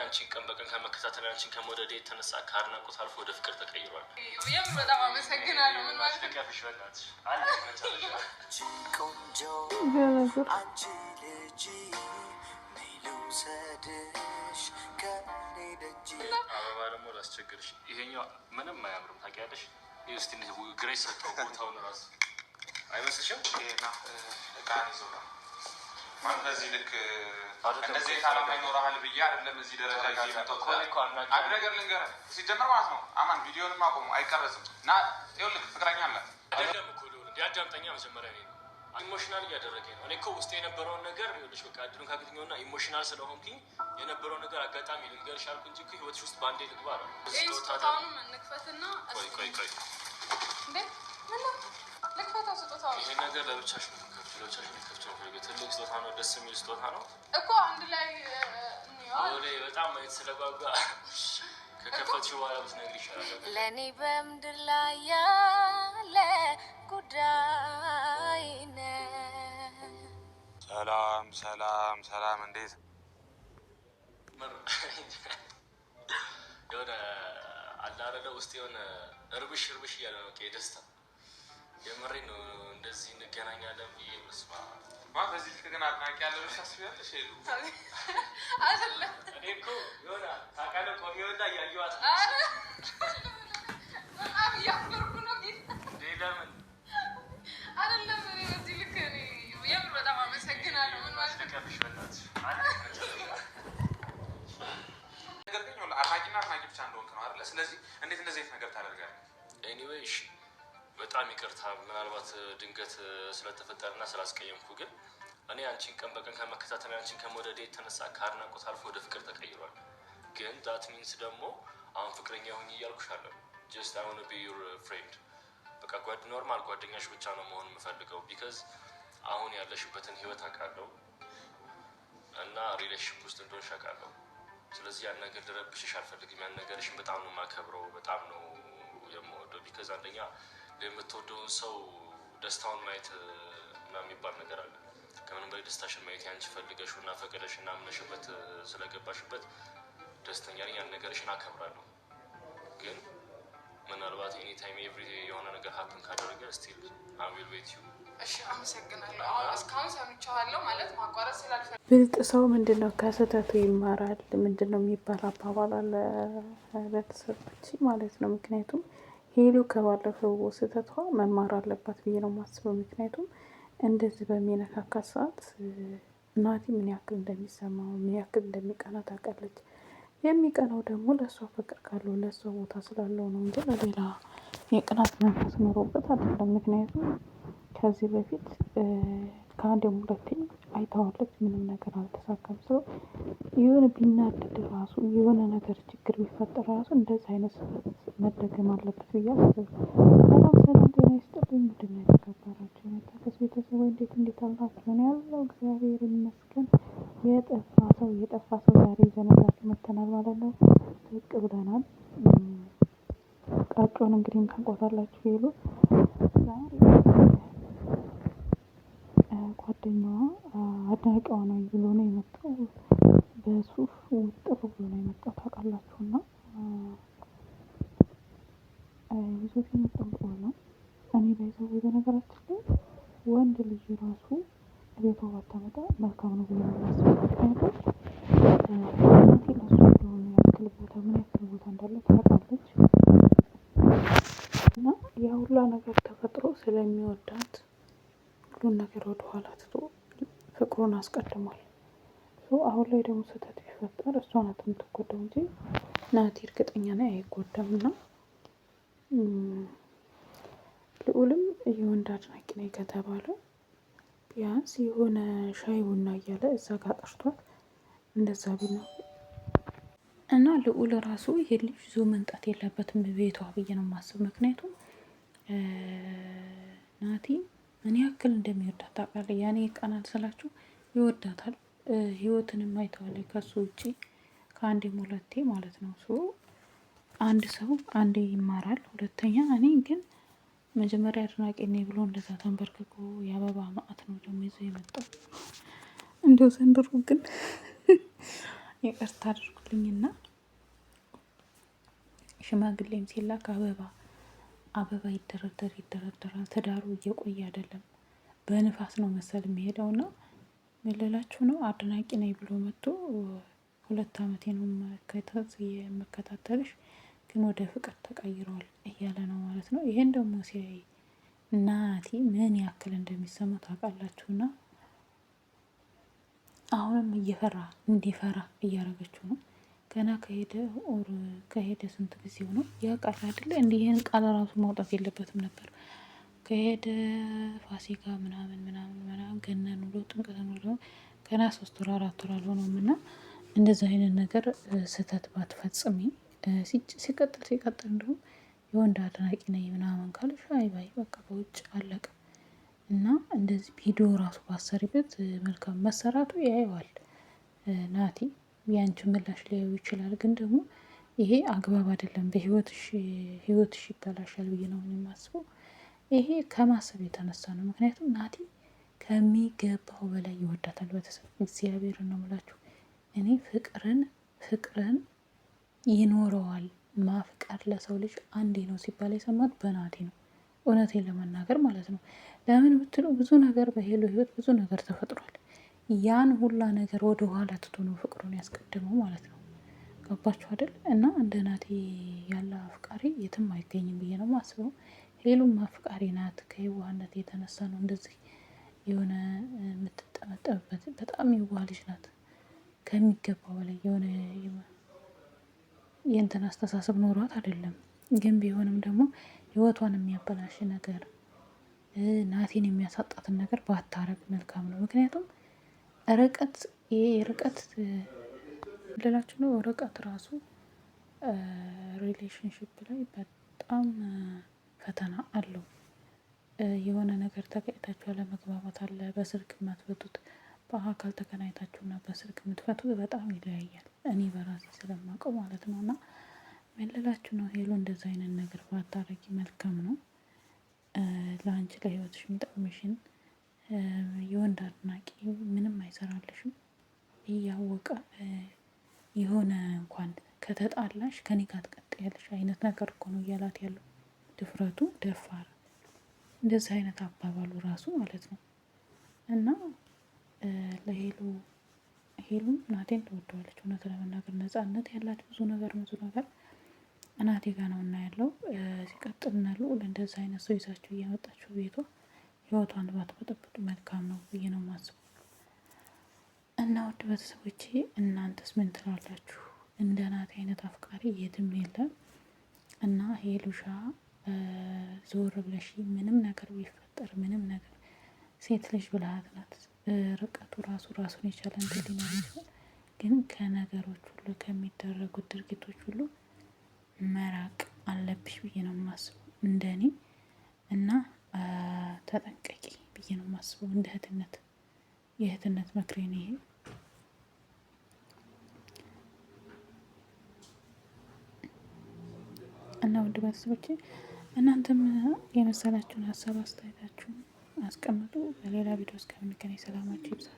አንቺን ቀን በቀን ከመከታተል አንቺን ከመውደድ የተነሳ ከአድናቆት አልፎ ወደ ፍቅር ተቀይሯል። የምር በጣም አመሰግናለሁ። ምን ማለት ነው? ከፍሽ በእናትሽ አንቺ ልጅ ልውሰድሽ ከኔ ደጅ አበባ ደግሞ ላስቸግርሽ። ይሄኛው ምንም አያምርም ታውቂያለሽ። እስቲ ግሬስ ሰጠው ቦታውን ራሱ አይመስልሽም? ይሄና እቃን ይዞ ነው ማለት በዚህ ልክ እንደዚህ ታላማ ይኖርሃል ብዬ አይደለም እዚህ ደረጃ ይመጣው አንድ ነገር ልንገርህ ሲጀመር ማለት ነው። አማን ቪዲዮንም አቆሙ አይቀረጽም እና ይኸውልህ ፍቅረኛ አለ አይደለም እኮ ሊሆን እንዲያዳምጠኛ መጀመሪያ ነው ኢሞሽናል እያደረገኝ ነው። እኔ እኮ ውስጥ የነበረውን ነገር ይኸውልሽ በቃ እድሉን ካገኘሁና ኢሞሽናል ስለሆንኩኝ የነበረው ነገር አጋጣሚ ልንገርሽ አልኩ እንጂ እኮ ህይወትሽ ውስጥ ባንዴ ልግባ ነው። ስጦታውንም እንክፈትና ቆይ እንዴ ምን ነው ልክፈታው ስጦታው ይሄ ነገር ለብቻሽ ነው ለብቻሽ ነው ከፍተው ትልቅ ስጦታ ነው። ደስ የሚል ስጦታ ነው እኮ አንድ ላይ ወደ በጣም ማየት ስለጓጓ ከከፈትሽ በኋላ ብትነግሪ ይሻላል። ለኔ በምድር ላይ ያለ ጉዳይ ነው። ሰላም እንዴት የሆነ አላረለ ውስጥ የሆነ እርብሽ እያለ ነው የደስታ የምሬን ነው። እንደዚህ እንገናኛለን ብዬ መስማ በዚህ ልክ ግን አድናቂ ያለው ታስቢያለሽ? ሄሉ አይደለም እኔ እኮ የሆነ ታውቃለህ ቆሚውና እያየኋት በጣም እያፈርኩ ነው። ለምን አይደለም በዚህ ልክ የምር በጣም አመሰግናለሁ። ምን ማለት ነው? ከፍሽ በእናትሽ ነገር ግን አድናቂና አድናቂ ብቻ እንደሆንክ ነው አይደለ? ስለዚህ እንዴት እንደዚህ አይነት ነገር ታደርጋለህ? ኤኒዌይ እሺ በጣም ይቅርታ ምናልባት ድንገት ስለተፈጠረና ስላስቀየምኩ፣ ግን እኔ አንቺን ቀን በቀን ከመከታተል አንቺን ከመውደድ የተነሳ ከአድናቆት አልፎ ወደ ፍቅር ተቀይሯል። ግን ዳት ሚንስ ደግሞ አሁን ፍቅረኛ ሁኚ እያልኩሻለሁ። ጀስት አይ ዋና ቢ ዩር ፍሬንድ። በቃ ኖርማል ጓደኛሽ ብቻ ነው መሆን የምፈልገው። ቢካዝ አሁን ያለሽበትን ህይወት አውቃለሁ እና ሪሌሽንሽፕ ውስጥ እንደሆንሽ አውቃለሁ። ስለዚህ ያን ነገር ልረብሽሽ አልፈልግም። ያን ነገርሽን በጣም ነው የማከብረው፣ በጣም ነው የምወደው። ቢካዝ አንደኛ የምትወደውን ሰው ደስታውን ማየት እና የሚባል ነገር አለ። ከምንም በላይ ደስታሽን ማየት ያንቺ ፈልገሽ እና ፈቅደሽ እና አምነሽበት ስለገባሽበት ደስተኛ ነኝ። ያን ነገርሽን አከብራለሁ። ግን ምናልባት ኤኒ ታይም ኤቭሪ የሆነ ነገር ሀፕን ካደረገ ስቲል አይ ዊል ዌት ዩ። እሺ አመሰግናለሁ። አሁን እስካሁን ሰምቻለሁ ማለት ማቋረጥ ስላልፈለኩ። ብልጥ ሰው ምንድነው ከስህተቱ ይማራል ምንድነው የሚባል አባባል አለ ለተሰጠች ማለት ነው። ምክንያቱም ሄሉ ከባለፈው ስህተቷ መማር አለባት ብዬ ነው የማስበው። ምክንያቱም እንደዚህ በሚነካካት ሰዓት ናቲ ምን ያክል እንደሚሰማው ምን ያክል እንደሚቀና ታውቃለች። የሚቀናው ደግሞ ለእሷ ፍቅር ካለው ለእሷ ቦታ ስላለው ነው እንጂ ለሌላ የቅናት መንፈስ ኖሮበት አይደለም። ምክንያቱም ከዚህ በፊት ከአንድም ሁለቴ አይተዋለች፣ ምንም ነገር አልተሳካም። ሰው የሆነ ቢናደድ ራሱ የሆነ ነገር ችግር ቢፈጠር ራሱ እንደዚህ አይነት መደገም አለበት ብዬ አስባለሁ። ሰላም ጤና ይስጥልኝ። ምንድን ነው የተከበራችሁ የመታከስ ቤተሰቦች እንዴት አላችሁ? ነው ያለው እግዚአብሔር ይመስገን። የጠፋ ሰው ዛሬ ይዘንላችሁ መጥተናል ማለት ነው። ብቅ ብለናል። ቃጮን እንግዲህ ታውቋታላችሁ። ሄሉ ዛሬ ጓደኛዋ አድናቂዋ ነው ብሎ ነው የመጣው። በሱፍ ውጥር ብሎ ነው የመጣው ታውቃላችሁ። እና ይዞት የመጣው ነው። እኔ ባይዘው በነገራችን ላይ ወንድ ልጅ ራሱ ቤቷ ባታመጣ መልካም ነው ብሎ የሚያስበው። ምክንያቱም እናቴ ለሱ እንደሆነ ያክል ቦታ ምን ያክል ቦታ እንዳለ ታውቃለች። እና ያ ሁላ ነገር ተፈጥሮ ስለሚወዳት ሁሉን ነገር ወደኋላ ትቶ ፍቅሩን አስቀድሟል። አሁን ላይ ደግሞ ስህተት ቢፈጠር እሷ ናት የምትጎዳው እንጂ ናቲ እርግጠኛ ነኝ አይጎዳም። እና ልዑልም የወንድ አድናቂ ነኝ ከተባለ ቢያንስ የሆነ ሻይ ቡና እያለ እዛ ጋር ጠርቷት እንደዛ ቢና እና ልዑል ራሱ ይሄ ልጅ ይዞ መምጣት የለበትም ቤቷ ብዬ ነው የማስበው። ምክንያቱም ናቲ ምን ያክል እንደሚወዳት ታውቃለህ። ያኔ ቀናት ስላችሁ ይወዳታል። ህይወትንም አይተዋል ከሱ ውጪ ከአንዴም ሁለቴ ማለት ነው። አንድ ሰው አንዴ ይማራል። ሁለተኛ እኔ ግን መጀመሪያ አድናቂ ነኝ ብሎ እንደዛ ተንበርክኮ የአበባ ማዕት ነው ደግሞ ይዞ የመጣው። እንደው ዘንድሮ ግን ይቅርታ አድርጉልኝና ሽማግሌም ሲላክ አበባ ይደረደራል። ትዳሩ እየቆየ አይደለም በንፋስ ነው መሰል የሚሄደውና ልላችሁ ነው። አድናቂ ነኝ ብሎ መጥቶ 2 ዓመቴ ነው የምከታተልሽ ግን ወደ ፍቅር ተቀይሯል እያለ ነው ማለት ነው። ይሄን ደግሞ ሲያይ ናቲ ምን ያክል እንደሚሰማ ታውቃላችሁና አሁንም እንዲፈራ እያደረገችው ነው። ገና ከሄደ ስንት ጊዜው ነው? ያ ቃል አይደለ እንዲህ ይሄን ቃል ራሱ ማውጣት የለበትም ነበር። ከሄደ ፋሲካ ምናምን ገነን ብሎ ጥምቀትን ብሎ ገና 3 ወር 4 ወር አልሆነውም። እና እንደዚህ አይነት ነገር ስህተት ባትፈጽሚ። ሲቀጥል እንደውም የወንድ አድናቂ ነኝ ምናምን ካልሽ አይ ባይ በቃ በውጭ አለቀ። እና እንደዚህ ቪዲዮ ራሱ ባሰሪበት መልካም መሰራቱ ያየዋል ናቲ ያንቺን ምላሽ ሊያዩ ይችላል። ግን ደግሞ ይሄ አግባብ አይደለም። ህይወትሽ ይበላሻል ብዬ ነው የማስበው። ይሄ ከማሰብ የተነሳ ነው። ምክንያቱም ናቲ ከሚገባው በላይ ይወዳታል። ቤተሰብ እግዚአብሔርን ነው የምላችሁ። እኔ ፍቅርን ይኖረዋል። ማፍቀር ለሰው ልጅ አንዴ ነው ሲባል የሰማት በናቲ ነው። እውነቴን ለመናገር ማለት ነው። ለምን ብትሉ ብዙ ነገር በሄሉ ህይወት ብዙ ነገር ተፈጥሯል። ያን ሁላ ነገር ወደ ኋላ ትቶ ነው ፍቅሩን ያስቀድመው ማለት ነው። ገባችሁ አይደል? እና እንደ ናቲ ያለ አፍቃሪ የትም አይገኝም ብዬ ነው የማስበው። ሄሉም አፍቃሪ ናት። ከየዋህነት የተነሳ ነው እንደዚህ የሆነ የምትጠመጠምበት። በጣም የዋህ ልጅ ናት ከሚገባው በላይ። የሆነ የእንትን አስተሳሰብ ኖሯት አይደለም። ግን ቢሆንም ደግሞ ህይወቷን የሚያበላሽ ነገር ናቲን የሚያሳጣትን ነገር ባታረግ መልካም ነው። ምክንያቱም ርቀት ልላችሁ ነው። ርቀት ራሱ ሪሌሽንሽፕ ላይ በጣም ፈተና አለው። የሆነ ነገር ተገኝታችሁ አለመግባባት አለ። በስልክ የማትፈቱት በአካል ተገናኝታችሁና በስልክ የምትፈቱት በጣም ይለያያል። እኔ በራሴ ስለማውቀው ማለት ነው። እና ምን ልላችሁ ነው፣ ሄሉ እንደዛ አይነት ነገር ባታረጊ መልካም ነው። ለአንቺ ለህይወትሽ የሚጠቅምሽን የወንድ አድናቂ ምንም አይሰራልሽም። እያወቀ የሆነ እንኳን ከተጣላሽ ከኔ ጋር ትቀጥያለሽ አይነት ነገር እኮ ነው እያላት ያለው። ድፍረቱ ደፋር እንደዚህ አይነት አባባሉ ራሱ ማለት ነው። እና ሄሉ ናቴን ትወደዋለች። እውነት ለመናገር ነፃነት ያላት ብዙ ነገር እናቴ ጋር ነው እና ያለው። ሲቀጥል እና ልዑል እንደዚህ አይነት ሰው ይዛችሁ እያመጣችሁ ቤቷ ህይወቷን ባትበጠብጡ መልካም ነው ብዬ ነው የማስበው። እና ውድ ቤተሰቦቼ እናንተስ ምን ትላላችሁ? እንደ ናቲ አይነት አፍቃሪ የትም የለም። እና ሄሉሻ ዞር ብለሽ ምንም ነገር ቢፈጠር ምንም ነገር ሴት ልጅ ብልሃት ናት። ርቀቱ ራሱን የቻለ እንትን ሊኖር ይችላል። ግን ከነገሮች ሁሉ ከሚደረጉት ድርጊቶች ሁሉ መራቅ አለብሽ ብዬ ነው የማስበው እንደኔ። እና ተጠንቀቂ ብዬ ነው የማስበው እንደ የእህትነት ምክሬን ይሄ። እና ውድ ቤተሰቦቼ እናንተም የመሰላችሁን ሀሳብ አስተያየታችሁን አስቀምጡ። በሌላ ቪዲዮ እስከምንገናኝ ሰላማችሁ ይብዛ።